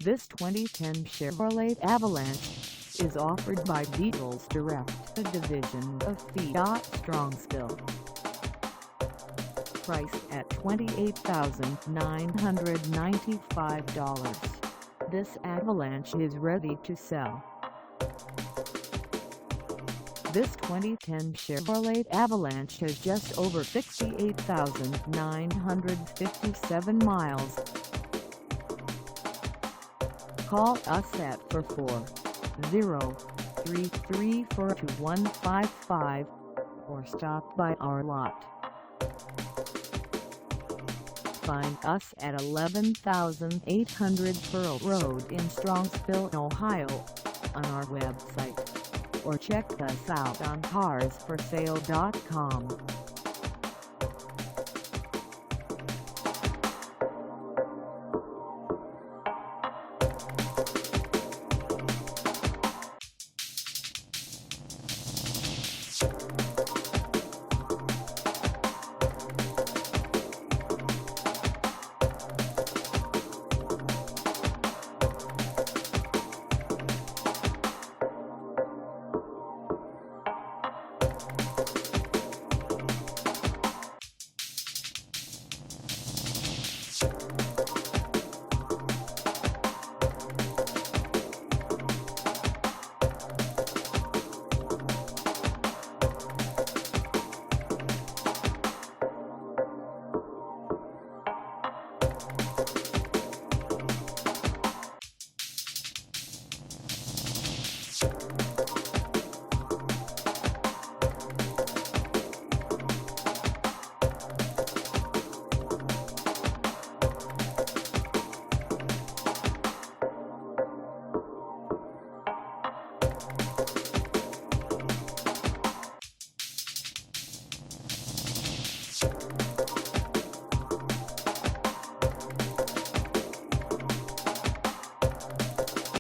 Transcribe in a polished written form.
This 2010 Chevrolet Avalanche is offered by Deals Direct, a division of Fiat Strongsville. Priced at $28,995, this Avalanche is ready to sell. This 2010 Chevrolet Avalanche has just over 68,957 miles. Call us at 440-334-2155 or stop by our lot. Find us at 11,800 Pearl Road in Strongsville, Ohio, on our website, or check us out on carsforsale.com.